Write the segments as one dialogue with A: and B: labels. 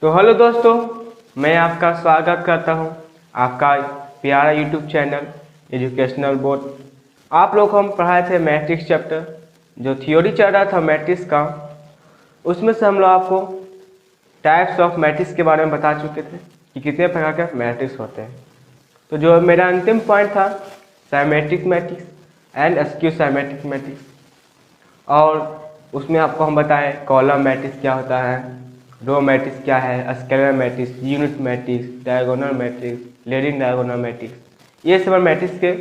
A: तो हेलो दोस्तों, मैं आपका स्वागत करता हूं आपका प्यारा यूट्यूब चैनल एजुकेशनल बोर्ड। आप लोग को हम पढ़ाए थे मैट्रिक्स चैप्टर, जो थ्योरी चल रहा था मैट्रिक्स का। उसमें से हम लोग आपको टाइप्स ऑफ मैट्रिक्स के बारे में बता चुके थे कि कितने प्रकार के मैट्रिक्स होते हैं। तो जो मेरा अंतिम पॉइंट था symmetric matrix and skew symmetric matrix, और उसमें आपको हम बताएं कॉलम मैट्रिक्स क्या होता है, रो मैट्रिक्स क्या है, scalar matrix, unit matrix, diagonal matrix, leading diagonal matrix, ये सब मैट्रिक्स के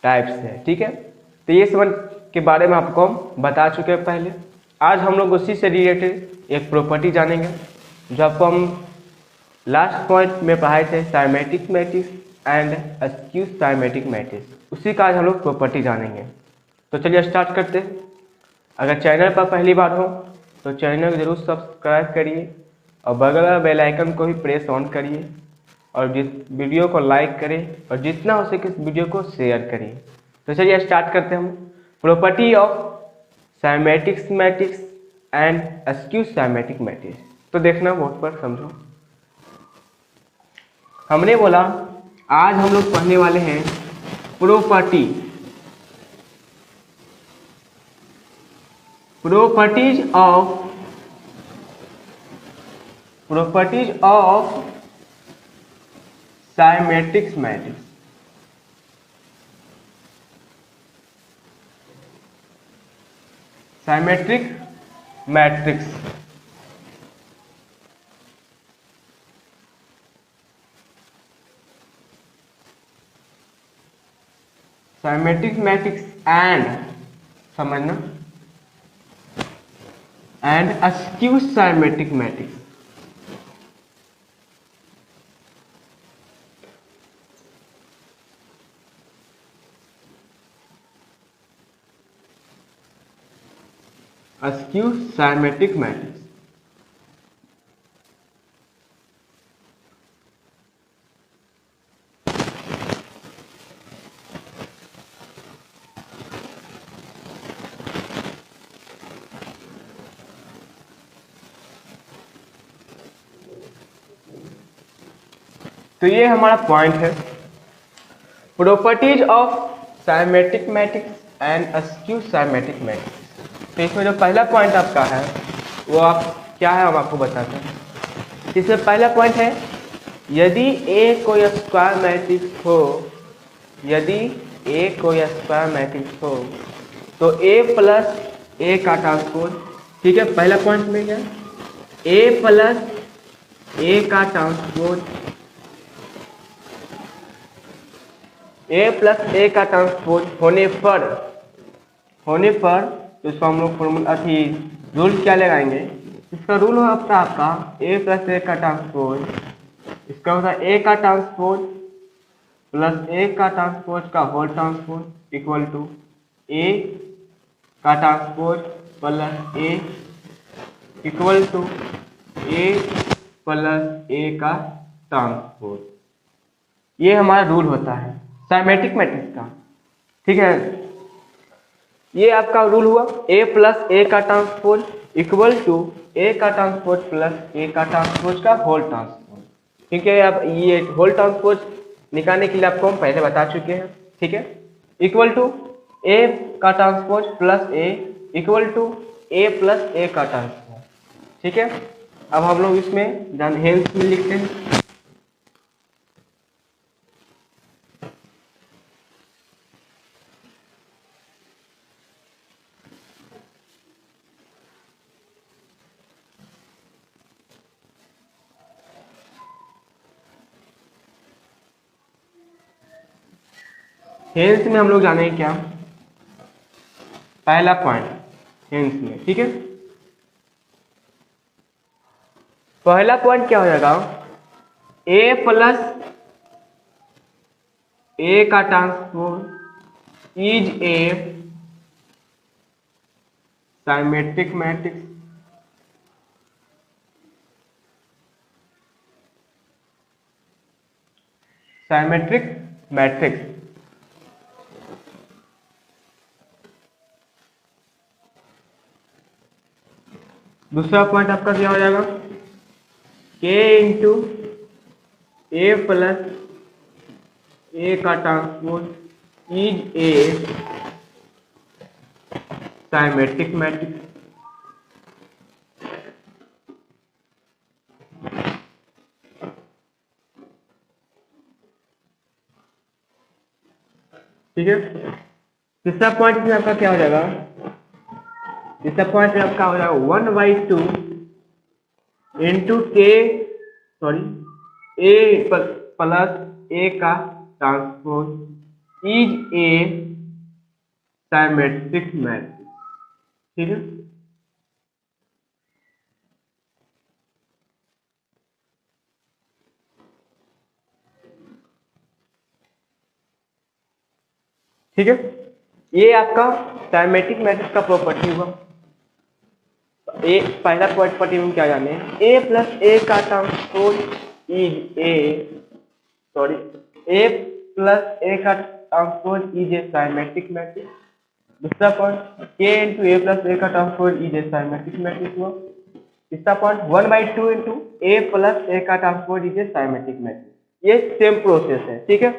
A: टाइप्स हैं। ठीक है, तो ये सब के बारे में आपको हम बता चुके हैं पहले। आज हम लोग उसी से रिलेटेड एक प्रॉपर्टी जानेंगे जो आपको हम लास्ट पॉइंट में पढ़ाए थे, symmetric matrix and skew symmetric matrix. उसी का आज हम लोग प्रॉपर्टी जानेंगे। तो चलिए स्टार्ट करते हैं। अगर चैनल पर पहली बार हो तो चैनल को जरूर सब्सक्राइब करिए और बगल वाला बेल आइकन को भी प्रेस ऑन करिए, और जिस वीडियो को लाइक करें और जितना हो सके इस वीडियो को शेयर करिए। तो चलिए स्टार्ट करते हैं हम property of symmetric matrix and skew symmetric matrix. तो देखना बोर्ड पर, समझो। हमने बोला आज हम लोग पढ़ने वाले हैं properties of symmetric matrix। Symmetric matrix and समझना and skew symmetric matrix. Skew symmetric matrix तो ये हमारा पॉइंट है, properties of symmetric matrix and skew symmetric matrix. तो इसमें जो पहला पॉइंट आपका है वो आप क्या है, हम आपको बताते हैं। इसमें पहला पॉइंट है, यदि ए कोई स्क्वायर मैट्रिक्स हो, यदि ए कोई स्क्वायर मैट्रिक्स हो तो ए प्लस ए का ट्रांसपोज। ठीक है, पहला पॉइंट में क्या, ए प्लस ए का ट्रांसपोज, ए प्लस ए का ट्रांसपोज होने पर तो इसको हम लोग फॉर्मूला रूल क्या लगाएंगे। इसका रूल होता है आपका ए प्लस ए का ट्रांसपोज, इसका होता है ए का ट्रांसपोज प्लस ए का ट्रांसपोज का whole transpose equal to A का transpose plus A equal to A plus A का ट्रांसपोज। ये हमारा रूल होता है सिमेट्रिक मैट्रिक्स का। ठीक है, ये आपका रूल हुआ, ए प्लस ए का ट्रांसपोज इक्वल टू ए का ट्रांसपोज प्लस ए का ट्रांसपोज का होल ट्रांसपोज। ठीक है, अब ये होल ट्रांसपोज निकालने के लिए आपको हम पहले बता चुके हैं। ठीक है, इक्वल टू ए का transpose plus A equal to A plus A का ट्रांसपोज। ठीक है, अब हम लोग इसमें हेंस में लिखते हैं। हेंस में हम लोग जानेंगे क्या, पहला पॉइंट हेंस में। ठीक है, पहला पॉइंट क्या हो जाएगा, ए प्लस ए का transpose is a symmetric matrix. Symmetric matrix दूसरा पॉइंट आपका क्या हो जाएगा के इंटू ए प्लस ए का transpose is a symmetric matrix. ठीक है, तीसरा पॉइंट में आपका क्या हो जाएगा, तीसरा पॉइंट में आपका हो जाएगा 1/2 इंटू के ए प्लस ए का transpose is a symmetric matrix. ठीक है, ठीक है, ये आपका साइमेट्रिक मैट्रिक्स का प्रॉपर्टी हुआ। ए पहला प्रॉपर्टी में क्या जाने, ए प्लस ए का transpose is a plus A का transpose is a symmetric matrix. दूसरा पॉइंट के इंटू ए प्लस ए का transpose is a symmetric matrix हुआ। तीसरा point 1/2 into A plus A का transpose is a symmetric matrix. ये same process है। ठीक है,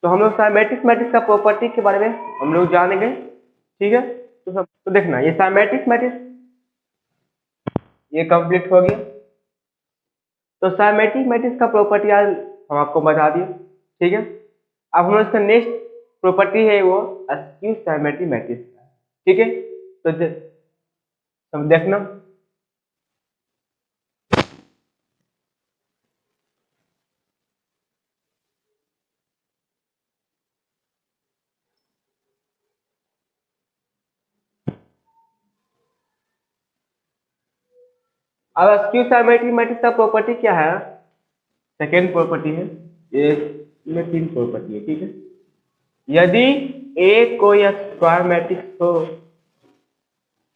A: तो हम लोग साइमेट्रिक मैट्रिक्स का प्रॉपर्टी के बारे में हम लोग जानेंगे। ठीक है, तो देखना, ये साइमेट्रिक मैट्रिक्स ये कंप्लीट हो गया। तो साइमेट्रिक मैट्रिक्स का प्रॉपर्टी आज हम आपको बता दिए। ठीक है, अब हम इसका नेक्स्ट प्रॉपर्टी है वो स्क्यू साइमेट्रिक मैट्रिक्स का। ठीक है, तो देखना, अब स्क्यू साइमेट्रिक मैट्रिक्स का प्रॉपर्टी क्या है, सेकेंड प्रॉपर्टी है, ये में तीन प्रॉपर्टी है। ठीक है, यदि ए कोई स्क्वायर मैट्रिक्स हो,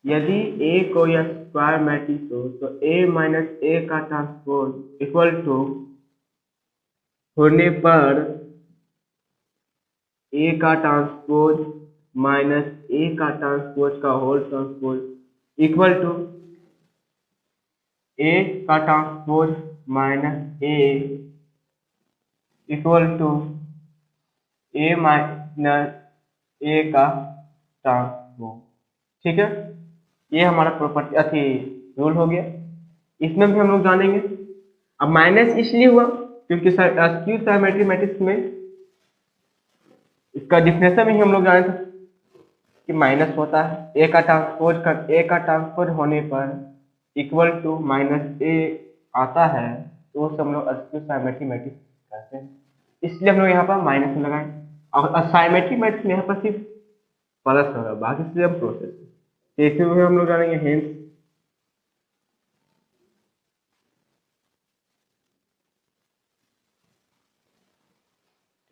A: यदि ए कोई स्क्वायर मैट्रिक्स हो तो ए माइनस ए का ट्रांसपोज इक्वल टू होने पर ए का ट्रांसपोज माइनस ए का ट्रांसपोज का whole transpose equal to A का transpose minus A equal to A minus A का ट्रांसपोज। ठीक है, ये हमारा प्रॉपर्टी रूल हो गया। इसमें भी हम लोग जानेंगे। अब माइनस इसलिए हुआ क्योंकि स्क्यू साइमेट्रिक मैट्रिक्स में इसका डिफिनेशन में ही हम लोग जाने थे कि माइनस होता है, ए का ट्रांसपोज होने पर इक्वल टू माइनस ए आता है, तो वो हम लोग स्क्यू साइमेट्रिक मैट्रिक्स कहते हैं। इसलिए हम लोग यहाँ पर माइनस में लगाएं, और साइमेट्रिक मैट्रिक्स में यहाँ पर सिर्फ प्लस होगा, बाकी सिर्फ प्रोसेस। इसमें भी हम लोग जानेंगे हेंस।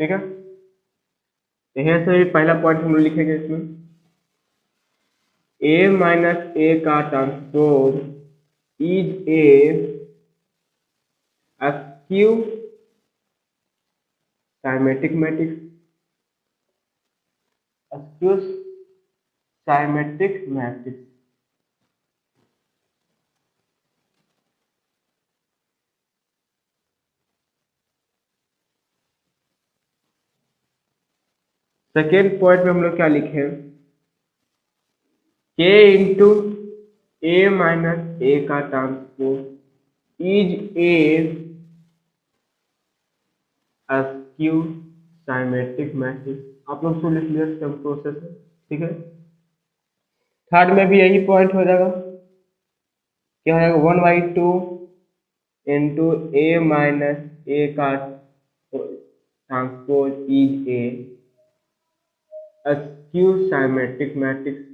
A: ठीक है, तो यहाँ से पहला पॉइंट हम लोग लिखेंगे, इसमें ए माइनस ए का transpose is A skew symmetric matrix. Skew symmetric matrix second point में हम लोग क्या लिखे, के इंटू ए माइनस ए का transpose is A skew symmetric matrix. आप लोग सुन लीजिए, सेम प्रोसेस है। ठीक है, थर्ड में भी यही पॉइंट हो जाएगा, क्या हो जाएगा 1/2 इंटू ए माइनस ए का transpose is A skew symmetric matrix.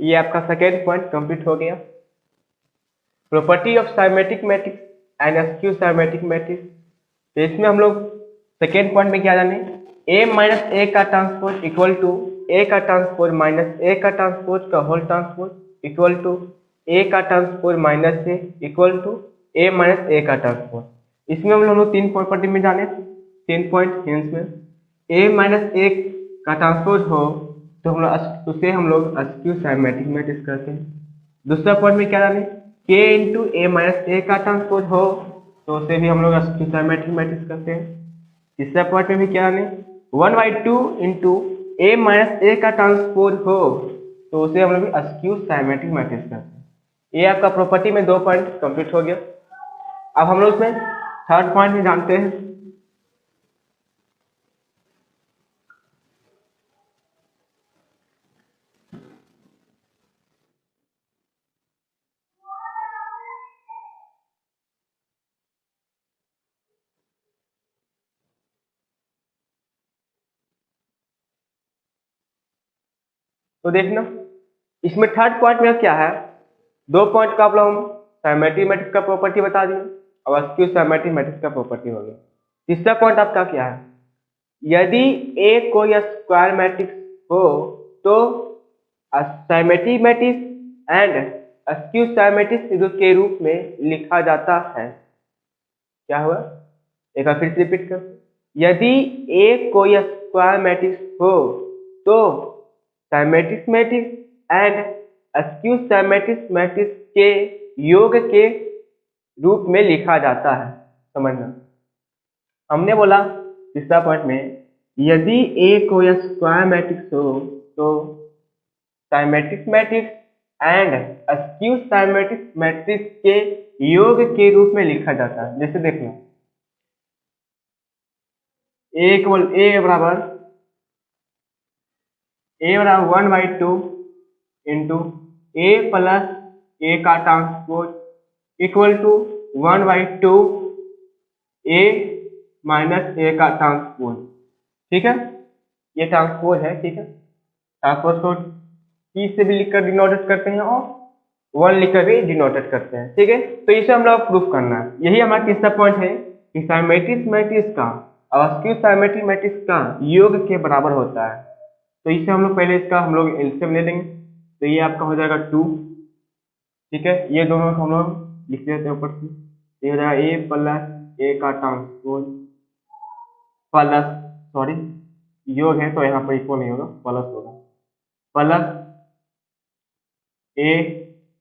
A: ये आपका सेकेंड पॉइंट कंप्लीट हो गया। Property of symmetric matrix and skew symmetric matrix. तो इसमें हम लोग सेकेंड पॉइंट में क्या जाने, ए माइनस ए का ट्रांसपोज इक्वल टू ए का ट्रांसपोज माइनस ए का ट्रांसपोज का whole transpose equal to A का transpose minus A equal to A minus A का ट्रांसपोज। इसमें हम लोग तीन प्रॉपर्टी में जाने, तीन पॉइंट हिंस में ए माइनस ए का ट्रांसपोज हो तो हम लोग उसे हम लोग स्क्यू साइमेट्रिक मैट्रिक्स करते हैं। दूसरा पॉइंट में क्या जाने, के इंटू ए माइनस ए का ट्रांसपोज हो तो उसे भी हम लोग स्क्यू साइमेट्रिक मैट्रिक्स करते हैं। तीसरा पॉइंट में भी क्या जाने, 1/2 इंटू ए माइनस ए का ट्रांसपोज हो तो उसे हम लोग स्क्यू साइमेट्रिक मैट्रिक्स करते हैं। ये आपका प्रॉपर्टी में दो पॉइंट कंप्लीट हो गया। अब हम लोग उसमें थर्ड पॉइंट में जानते हैं। तो देखना इसमें थर्ड पॉइंट में क्या है, दो पॉइंट का आप लोग साइमेट्रिक मैट्रिक्स का प्रॉपर्टी बता दिए और स्क्यू साइमेट्रिक मैट्रिक्स का प्रॉपर्टी हो गया। तीसरा पॉइंट आपका क्या है, यदि ए कोई स्क्वायर मैट्रिक्स हो तो साइमेट्रिक मैट्रिक्स एंड स्क्यू साइमेट्रिक्स के रूप में लिखा जाता है। क्या हुआ, एक बार फिर से रिपीट कर, यदि ए कोई स्क्वायर मैट्रिक्स हो तो symmetric matrix and skew symmetric matrix के योग के रूप में लिखा जाता है। समझना, हमने बोला तीसरा पॉइंट में यदि ए कोई स्क्वायर मैट्रिक्स हो तो symmetric matrix and skew symmetric matrix के योग के रूप में लिखा जाता है। जैसे देखना, ए बराबर 1/2 इंटू ए प्लस ए का transpose equal to 1/2 A minus A का ट्रांसपोज। ठीक है, ये ट्रांसपोज है। ठीक है, ट्रांसपोज को टी से भी लिखकर डिनोटेट करते हैं और 1 लिखकर भी डिनोटेट करते हैं। ठीक है, तो इसे हम लोग प्रूफ करना है। यही हमारा तीसरा पॉइंट है कि साइमेट्रिक मैट्रिक्स का और स्क्यू साइमेट्रिक मैट्रिक्स का योग के बराबर होता है। तो इसे हम लोग पहले इसका हम लोग एलसीएम ले लेंगे, तो ये आपका हो जाएगा 2। ठीक है, ये दोनों हम लोग लिख लेते हैं ऊपर से, ये हो जाएगा ए प्लस ए का ट्रांसपोज प्लस, सॉरी योग है तो यहाँ पर इक्वल नहीं होगा, प्लस होगा, प्लस ए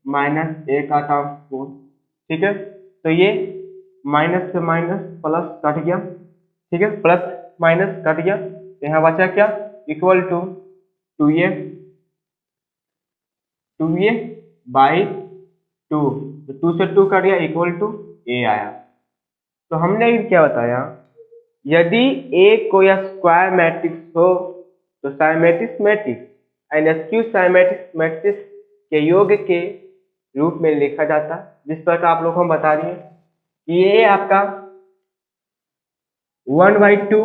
A: माइनस ए का ट्रांसपोज। ठीक है, तो ये माइनस से माइनस प्लस कट गया। ठीक है, प्लस माइनस कट गया, तो यहाँ बचा क्या, इक्वल टू 2a 2a/2, तो 2 से 2 कट गया, इक्वल टू a आया। तो हमने क्या बताया, यदि a कोई स्क्वायर मैट्रिक्स हो तो symmetric matrix and skew symmetric matrix के योग के रूप में लिखा जाता है। जिस प्रकार आप लोग को हम बता दिए कि ये आपका 1/2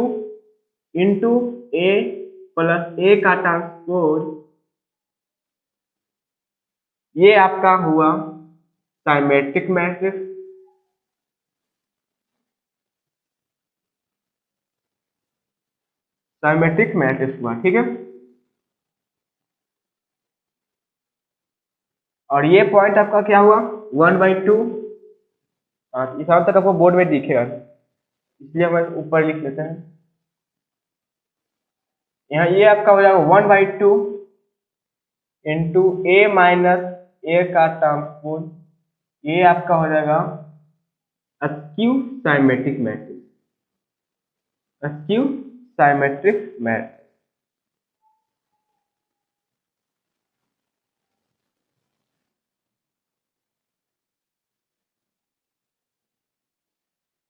A: इंटू ए प्लस ए का ट्रांसपोज, ये आपका हुआ साइमेट्रिक मैट्रिक्स। साइमेट्रिक मैट्रिक्स हुआ। ठीक है, और ये पॉइंट आपका क्या हुआ, 1/2। इस हाथ तक आपको बोर्ड में दिखेगा, इसलिए हम ऊपर लिख लेते हैं। यहाँ ये आपका हो जाएगा 1/2 इंटू ए माइनस ए का ट्रांसपोज, ये आपका हो जाएगा skew symmetric matrix. Skew symmetric matrix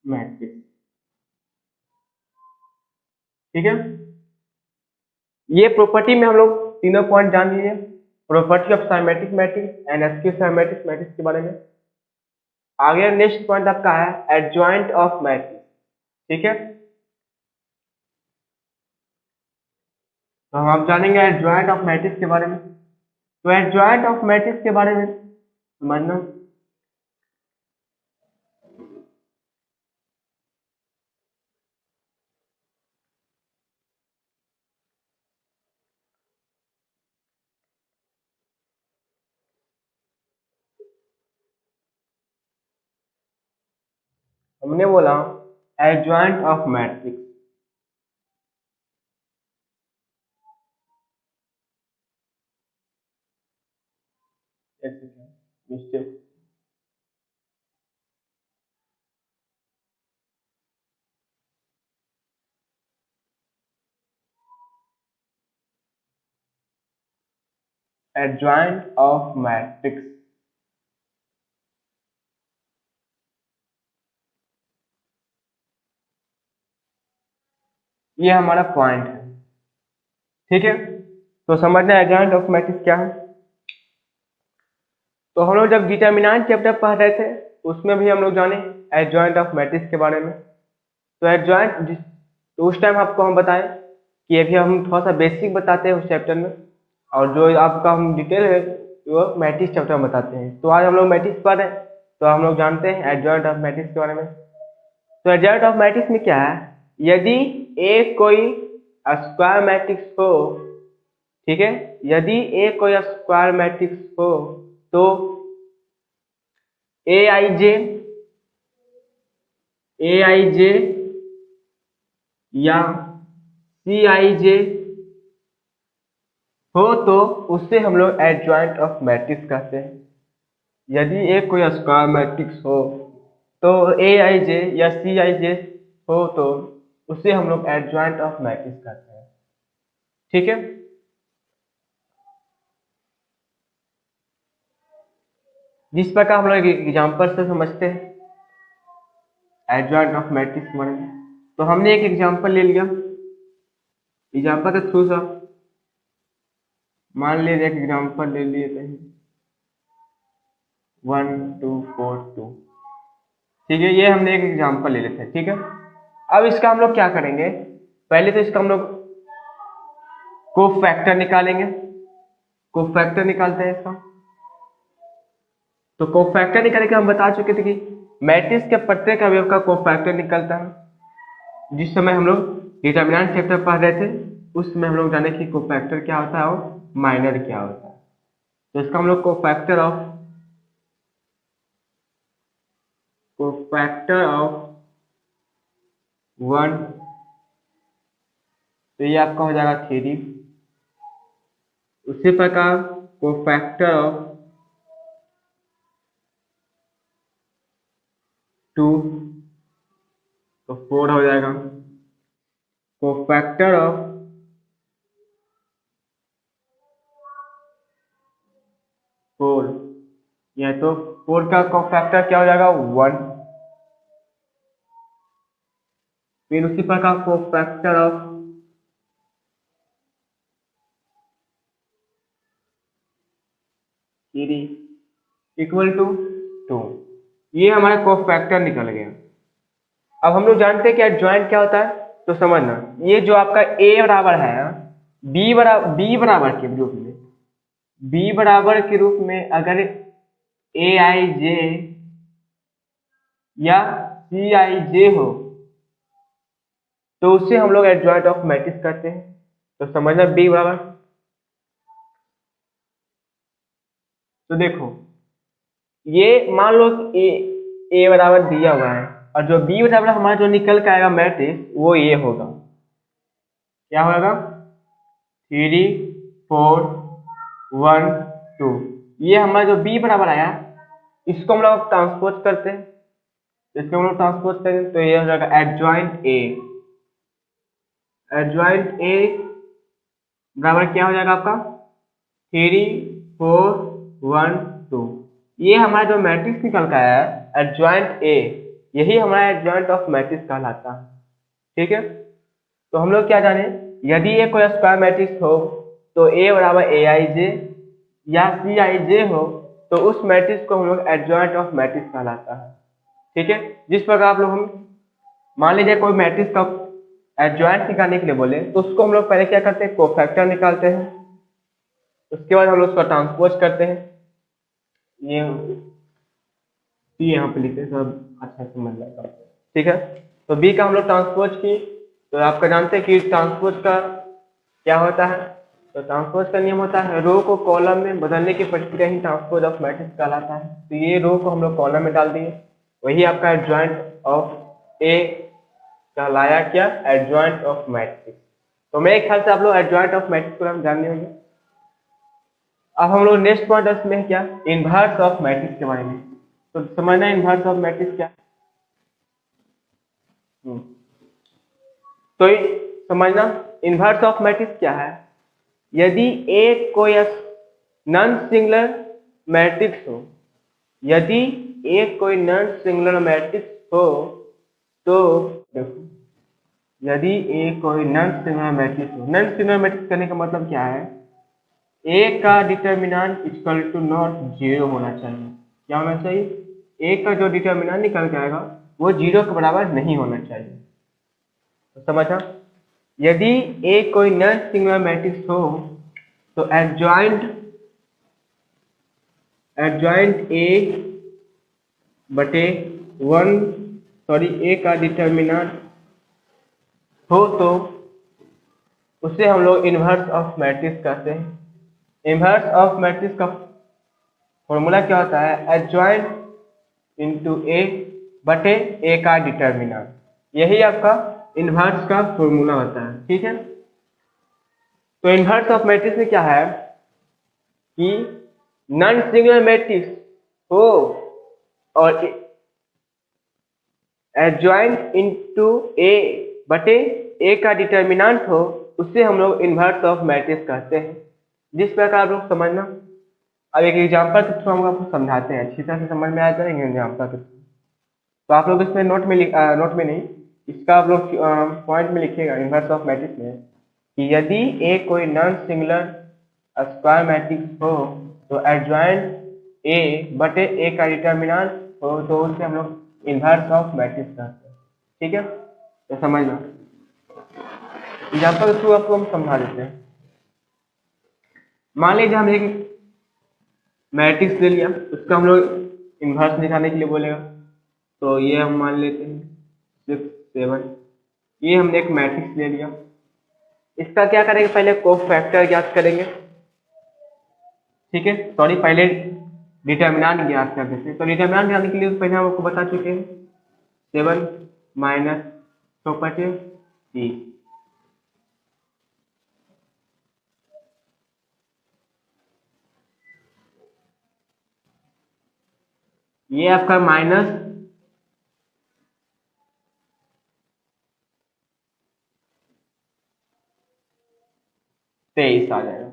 A: matrix. ठीक है, ये प्रॉपर्टी में हम लोग तीनों पॉइंट जान लीजिए, property of symmetric matrix and skew symmetric matrix के बारे में। आगे नेक्स्ट पॉइंट आपका है एडजॉइंट ऑफ मैट्रिक्स। ठीक है, तो हम जानेंगे एडजॉइंट ऑफ मैट्रिक्स के बारे में। तो एडजॉइंट ऑफ मैट्रिक्स के बारे में समझना। हमने बोला adjoint of matrix, mistake, adjoint of matrix, ये हमारा पॉइंट है। ठीक है, तो समझना एडजॉइंट ऑफ मैट्रिक्स क्या है। तो हम लोग जब डिटर्मिनेंट चैप्टर पढ़ रहे थे उसमें भी हम लोग जाने एडजॉइंट ऑफ मैट्रिक्स के बारे में। तो एडजॉइंट, तो उस टाइम आपको हम बताएं कि अभी हम थोड़ा सा बेसिक बताते हैं उस चैप्टर में, और जो आपका हम डिटेल है वो मैट्रिक्स चैप्टर में बताते हैं। तो आज हम लोग मैट्रिक्स पढ़ रहे हैं, तो हम लोग जानते हैं एडजॉइंट ऑफ मैट्रिक्स के बारे में। तो एडजॉइंट ऑफ मैट्रिक्स में क्या है, यदि ए कोई स्क्वायर मैट्रिक्स हो, ठीक है, यदि ए कोई स्क्वायर मैट्रिक्स हो तो ए आई जे या सी आई जे हो तो उससे हम लोग एडजॉइंट ऑफ मैट्रिक्स कहते हैं। यदि एक कोई स्क्वायर मैट्रिक्स हो तो ए आई जे या सी आई जे हो तो उससे हम लोग एडजॉइंट ऑफ मैट्रिक्स कहते हैं। ठीक है, जिस प्रकार हम लोग एग्जाम्पल से समझते हैं एडजॉइंट ऑफ मैट्रिक्स के बारे में। तो हमने एक एग्जाम्पल ले लिया, एग्जाम्पल के थ्रू सा मान लीजिए एक एग्जाम्पल ले लिए कहीं 1 2 4 2, ठीक है, ये हमने एक एग्जाम्पल ले लेते हैं। ठीक है, अब इसका हम लोग क्या करेंगे, पहले तो इसका हम लोग कोफैक्टर निकालेंगे। कोफैक्टर निकालते हैं इसका। तो कोफैक्टर निकालने के हम बता चुके थे कि मैट्रिक्स के प्रत्येक अवयव का कोफैक्टर निकलता है। जिस समय हम लोग डिटर्मिनेंट चैप्टर पढ़ रहे थे उस समय हम लोग जाने कि कोफैक्टर क्या होता है और माइनर क्या होता है। तो इसका हम लोग कोफैक्टर ऑफ 1, तो ये आपका हो जाएगा 3। उसी प्रकार कोफैक्टर ऑफ 2 तो 4 हो जाएगा। कोफैक्टर ऑफ 4, यह तो 4 का कोफैक्टर क्या हो जाएगा 1। फिर उसी प्रकार कोफैक्टर ऑफ 3 इक्वल टू 2, ये हमारा कोफैक्टर निकल गया। अब हम लोग जानते हैं कि एडजॉइंट क्या होता है, तो समझना ये जो आपका a बराबर है b बराबर के रूप में, b बराबर के रूप में अगर ए आई जे या सी आई जे हो तो उससे हम लोग एडजॉइंट ऑफ मैट्रिक्स करते हैं। तो समझना b बराबर, तो देखो ये मान लो ए बराबर दिया हुआ है और जो बी बराबर हमारा जो निकल के आएगा मैट्रिक्स वो ये होगा, क्या होगा 3 4 1 2। ये हमारा जो बी बराबर आया इसको हम लोग ट्रांसपोज करते हैं, इसको हम लोग ट्रांसपोज करेंगे तो ये हो जाएगा एडजॉइंट ए। एडजॉइंट ए बराबर क्या हो जाएगा आपका 3 4 1 2। ये हमारा जो मैट्रिक्स निकल का है एडजॉइंट ए, यही हमारा एडजॉइंट ऑफ मैट्रिक्स कहलाता है। ठीक है, तो हम लोग क्या जाने, यदि ये कोई स्क्वायर मैट्रिक्स हो तो ए बराबर ए आई जे या सी आई जे हो तो उस मैट्रिक्स को हम लोग एडजॉइंट ऑफ मैट्रिक्स कहलाता है। ठीक है, जिस प्रकार आप लोग हम मान लीजिए कोई मैट्रिक्स का एडजॉइंट निकालने के लिए बोले तो उसको हम लोग पहले क्या करते हैं कोफैक्टर निकालते हैं। उसके बाद हम लोग उसका ट्रांसपोज करते हैं, ये बी यहाँ पे लिखते हैं, सब अच्छा समझ जाएगा, ठीक है। तो बी का हम लोग ट्रांसपोज की, तो आपका जानते हैं कि ट्रांसपोज का क्या होता है। तो ट्रांसपोज का नियम होता है रो को कॉलम में बदलने की प्रक्रिया ही ट्रांसपोज ऑफ मैट्रिक्स कहलाता है। तो ये रो को हम लोग कॉलम में डाल दिए, वही आपका एडजॉइंट ऑफ ए कहलाया क्या, एडजॉइंट ऑफ मैट्रिक्स। तो मेरे ख्याल से आप लोग एडजॉइंट ऑफ मैट्रिक्स को हम जानने होंगे। अब हम लोग नेक्स्ट पॉइंट उसमें क्या, इनवर्स ऑफ मैट्रिक्स के बारे में। तो समझना इनवर्स ऑफ मैट्रिक्स क्या। तो समझना इनवर्स ऑफ मैट्रिक्स क्या है। यदि एक कोई नॉन सिंगुलर मैट्रिक्स हो, यदि एक कोई नॉन सिंगुलर मैट्रिक्स हो, तो देखो यदि एक कोई नॉन सिंगुलर मैट्रिक्स हो, नॉन सिंगुलर मैट्रिक्स करने का मतलब क्या है, ए का determinant equal to not zero होना चाहिए। क्या होना चाहिए, ए का जो डिटर्मिनेंट निकल के आएगा वो जीरो के बराबर नहीं होना चाहिए। तो समझा, यदि ए कोई नॉन सिंगुलर मैट्रिक्स हो तो एडजॉइंट ए बटे वन, सॉरी ए का डिटर्मिनेंट हो तो उसे हम लोग इनवर्स ऑफ मैट्रिक्स कहते हैं। इनवर्स ऑफ मैट्रिक्स का फॉर्मूला क्या होता है, एडजॉइंट इंटू ए बटे ए का डिटर्मिनेंट, यही आपका इनवर्स का फॉर्मूला होता है, ठीक है। तो इनवर्स ऑफ मैट्रिक्स में क्या है कि नॉन सिंगुलर मैट्रिक्स हो और एडजॉइंट इंटू ए बटे ए का डिटर्मिनेंट हो, उससे हम लोग इनवर्स ऑफ मैट्रिक्स कहते हैं। जिस प्रकार आप लोग समझना, अब एक एग्जांपल के थ्रू हम आपको समझाते हैं, अच्छी तरह से समझ में आ जाएंगे एग्जांपल के थ्रू। तो आप लोग इसमें नोट में नहीं, इसका आप लोग पॉइंट में लिखिएगा इनवर्स ऑफ मैट्रिक्स में कि यदि ए कोई नॉन सिंगुलर स्क्वायर मैट्रिक्स हो तो एडजॉइंट ए बटे ए का डिटर्मिनेंट हो तो उससे हम लोग इनवर्स ऑफ मैट्रिक्स कहते हैं, ठीक है। तो समझना एग्जांपल के थ्रू आपको हम समझा देते हैं। मान लीजिए हम एक मैट्रिक्स ले लिया, उसका हम लोग इनवर्स निकालने के लिए बोलेगा, तो ये हम मान लेते हैं 6 7, ये हमने एक मैट्रिक्स ले लिया। इसका क्या करेंगे, पहले कोफैक्टर ज्ञात करेंगे, ठीक है। सॉरी पहले डिटर्मिनेंट ज्ञात कर देते हैं। तो डिटर्मिनेंट ज्ञात के लिए पहले हम आपको बता चुके हैं 7 माइनस 30। ये आपका माइनस 23 आ जाएगा,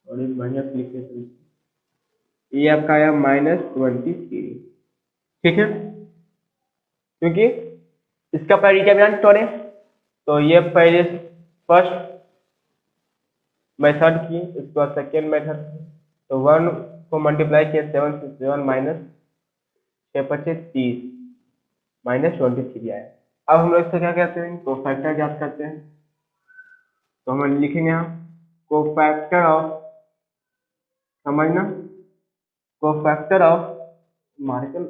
A: और एक बढ़िया लिखे तो ये आपका आया -23, ठीक है। क्योंकि इसका पहले डिटर्मिनेंट तोड़े, तो ये पहले फर्स्ट मेथड की, उसके बाद सेकेंड मेथड की, तो 1 को मल्टीप्लाई किया 7 से, 7 माइनस 6×25 -23 आया। अब हम लोग इससे क्या कहते हैं, कोफैक्टर ज्ञात करते हैं। तो हम लिखेंगे यहाँ कोफैक्टर ऑफ, समझना cofactor of marker,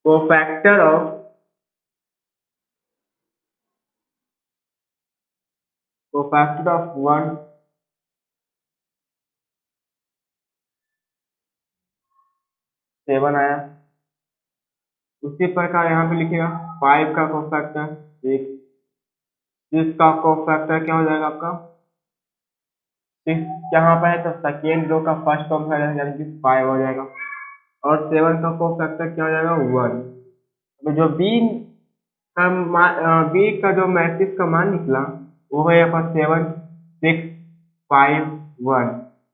A: cofactor of cofactor of 1 7 आया। उसी प्रकार यहाँ पे लिखेगा 5 का कोफैक्टर 6, 6 का कोफैक्टर क्या हो जाएगा आपका 6, यहाँ पर है तो सेकेंड रो का फर्स्ट टर्म है यानी कि 5 हो जाएगा, और 7 का कोफैक्टर क्या हो जाएगा 1। तो जो बी का जो मैट्रिक्स का मान निकला वो है यहाँ पर 7 6 5 1।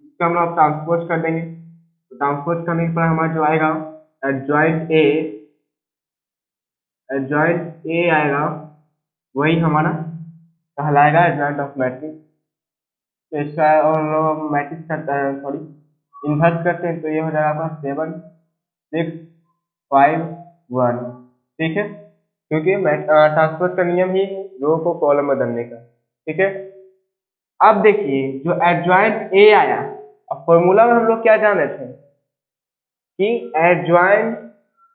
A: इसका हम लोग ट्रांसपोज कर देंगे, तो ट्रांसपोज करने के बाद हमारा जो आएगा एडजॉइंट ए आएगा, वही हमारा कहलाएगा एडजॉइंट ऑफ मैट्रिक्स। तो इसका और लोग मैट्रिक्स करता है, सॉरी इन्वर्स करते हैं, तो ये हो जाएगा आपका 7 6 5 1, ठीक है। क्योंकि ट्रांसपोज का नियम ही है रो को कॉलम में बदलने का। ठीक है, अब देखिए जो एडजॉइंट ए आया, अब फॉर्मूला में हम लोग क्या जान रहे थे कि एडजॉइंट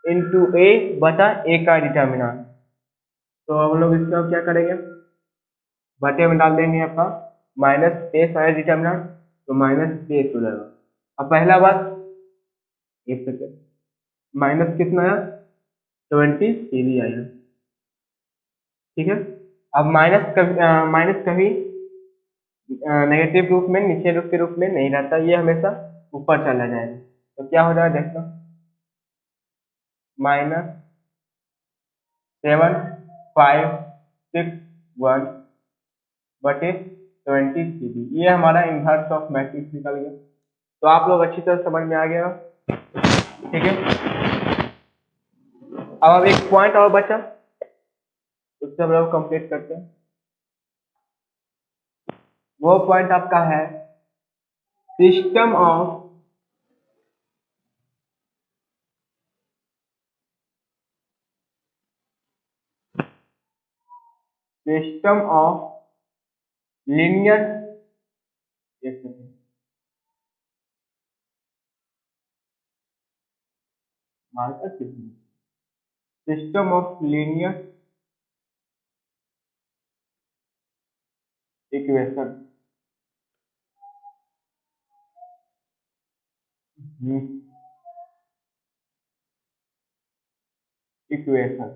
A: इनटू ए बटा ए का डिटर्मिनेंट। तो हम लोग इसका क्या करेंगे, बटे में डाल देंगे आपका माइनस ए सारा डिटर्मिनेंट, तो माइनस ए हो जाएगा। अब पहला बात एक सेकेंड, माइनस कितना आया 23 आया। ठीक है, अब माइनस कभी नेगेटिव रूप में नीचे रूप के रूप में नहीं रहता, ये हमेशा ऊपर चला जाएगा। तो क्या हो जाएगा देखो, -7,5,6,1 बटे 23, ये हमारा इनवर्स ऑफ मैट्रिक्स निकल गया। तो आप लोग अच्छी तरह समझ में आ गया। ठीक है, अब एक पॉइंट और बचा, उससे हम लोग कंप्लीट करते हैं। वो पॉइंट आपका है system of linear, system of linear equation. Equation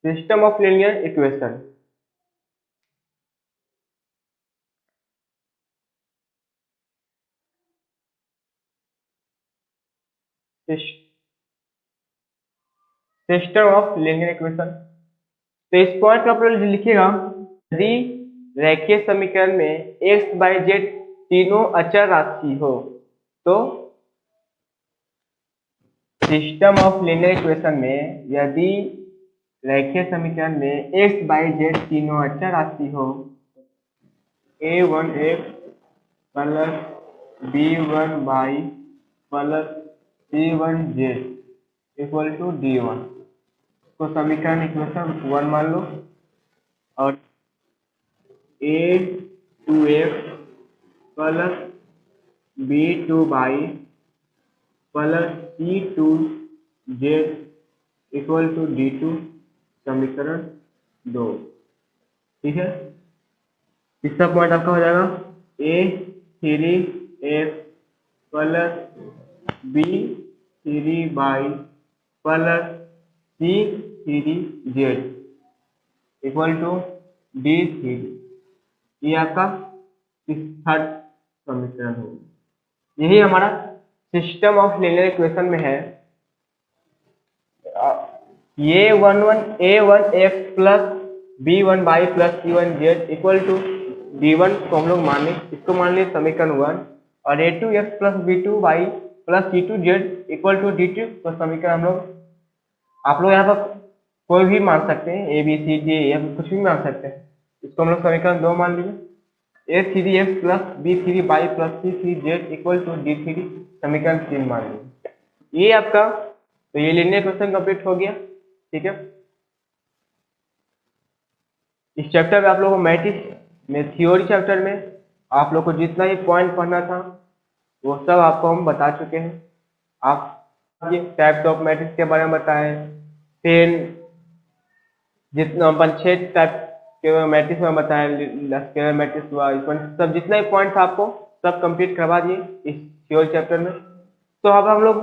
A: system of linear equation. System of linear equation. तो इस पॉइंट का आप लोग लिखिएगा, यदि रेखीय समीकरण में x y z तीनों अचर राशि हो तो सिस्टम ऑफ लीनियर इक्वेशन में यदि रेखीय समीकरण में x y z तीनों अचर राशि हो, a1x plus b1y plus c1z equal to d1 को समीकरण इक्वेशन 1 मान लो, और a2x plus b2y plus c2z equal to d2 समीकरण 2। ठीक है, तीसरा पॉइंट आपका हो जाएगा a3x plus b3y plus c3z equal to d3। ये आपका थर्ड समीकरण होगा। यही हमारा सिस्टम ऑफ लीनियर इक्वेशन में है। ये a1x plus b1y plus c1z equal to d1 को हम लोग माने, इसको मान लिए समीकरण 1, और a2x plus b2y plus c2z equal to d2 को समीकरण हम लोग, आप लोग यहाँ पर कोई भी मान सकते हैं, a b c d या कुछ भी मान सकते हैं, इसको हम लोग समीकरण 2 मान लीजिए। a3x plus b3y plus c3z equal to d3 समीकरण 3 मान लीजिए। ये आपका, तो ये लीनियर इक्वेशन कंप्लीट हो गया। ठीक है, इस चैप्टर में आप लोगों को मैट्रिक्स में थ्योरी चैप्टर में आप लोग को जितना ही पॉइंट पढ़ना था वो सब आपको हम बता चुके हैं। आप ये टाइप्स ऑफ मैट्रिक्स के बारे में बताएं, फिर जितना 5-6 टाइप के मैट्रिक्स में बताएं, स्केलर मैट्रिक्स हुआ, सब जितना ही पॉइंट था आपको सब कंप्लीट करवा दिए इस थ्योरी चैप्टर में। तो अब हम लोग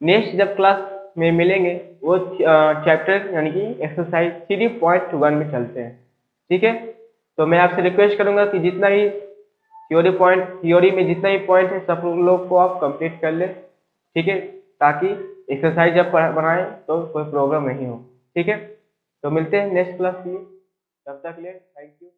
A: नेक्स्ट जब क्लास में मिलेंगे वो चैप्टर यानी कि एक्सरसाइज 3.1 में चलते हैं। ठीक है, तो मैं आपसे रिक्वेस्ट करूंगा कि जितना ही थ्योरी में जितना ही पॉइंट है सब लोग को आप कंप्लीट कर ले। ठीक है, ताकि एक्सरसाइज जब बनाएं तो कोई प्रॉब्लम नहीं हो। ठीक है, तो मिलते हैं नेक्स्ट क्लास में, तब तक के लिए थैंक यू।